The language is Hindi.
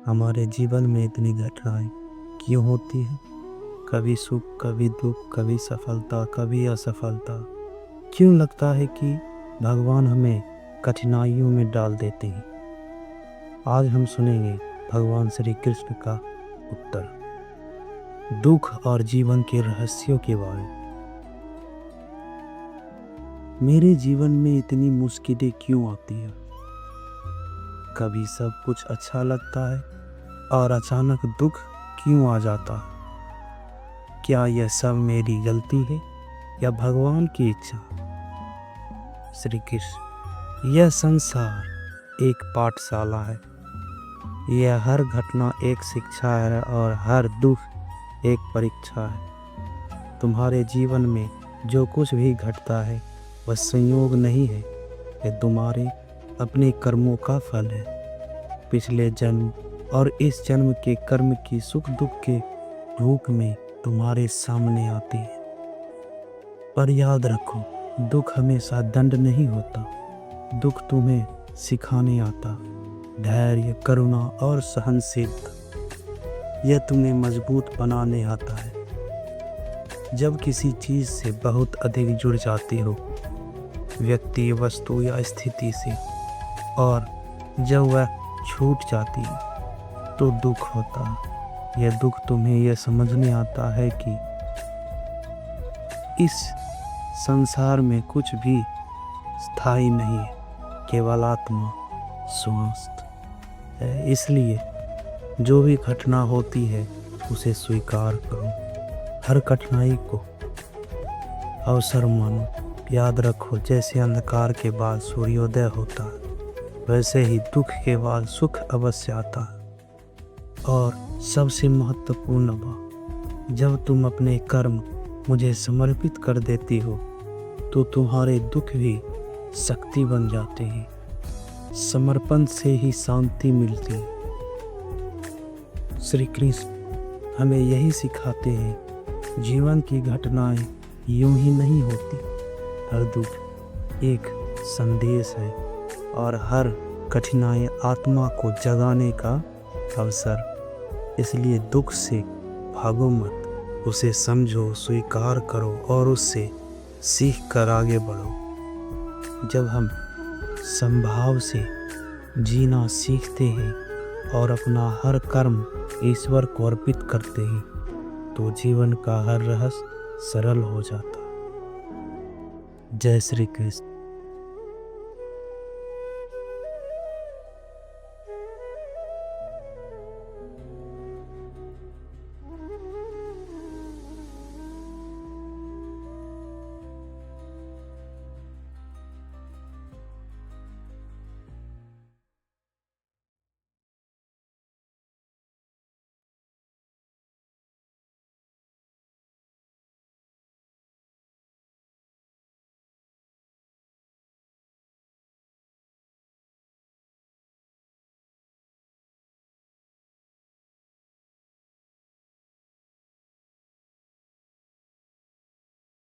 हमारे जीवन में इतनी घटनाएं क्यों होती हैं? कभी सुख, कभी दुख, कभी सफलता, कभी असफलता। क्यों लगता है कि भगवान हमें कठिनाइयों में डाल देते हैं? आज हम सुनेंगे भगवान श्री कृष्ण का उत्तर, दुख और जीवन के रहस्यों के बारे में। मेरे जीवन में इतनी मुश्किलें क्यों आती हैं? कभी सब कुछ अच्छा लगता है और अचानक दुख क्यों आ जाता है? क्या यह सब मेरी गलती है या भगवान की इच्छा? श्री कृष्ण, यह संसार एक पाठशाला है। यह हर घटना एक शिक्षा है और हर दुख एक परीक्षा है। तुम्हारे जीवन में जो कुछ भी घटता है वह संयोग नहीं है, यह तुम्हारे अपने कर्मों का फल है। पिछले जन्म और इस जन्म के कर्म की सुख दुख के रूप में तुम्हारे सामने आती है। पर याद रखो, दुख हमेशा दंड नहीं होता। दुख तुम्हें सिखाने आता, धैर्य, करुणा और सहनशीलता। यह तुम्हें मजबूत बनाने आता है। जब किसी चीज़ से बहुत अधिक जुड़ जाती हो, व्यक्ति, वस्तु या स्थिति से, और जब वह छूट जाती है तो दुख होता है। यह दुख तुम्हें यह समझने आता है कि इस संसार में कुछ भी स्थायी नहीं है, केवल आत्मा स्वस्थ है। इसलिए जो भी घटना होती है उसे स्वीकार करो। हर कठिनाई को अवसर मानो। याद रखो, जैसे अंधकार के बाद सूर्योदय होता है, वैसे ही दुख के बाद सुख अवश्य आता है। और सबसे महत्वपूर्ण बात, जब तुम अपने कर्म मुझे समर्पित कर देती हो तो तुम्हारे दुख भी शक्ति बन जाते हैं। समर्पण से ही शांति मिलती है। श्री कृष्ण हमें यही सिखाते हैं, जीवन की घटनाएं यूं ही नहीं होती। हर दुख एक संदेश है और हर कठिनाई आत्मा को जगाने का अवसर। इसलिए दुख से भागो मत, उसे समझो, स्वीकार करो और उससे सीख कर आगे बढ़ो। जब हम संभाव से जीना सीखते हैं और अपना हर कर्म ईश्वर को अर्पित करते हैं तो जीवन का हर रहस्य सरल हो जाता है। जय श्री कृष्ण।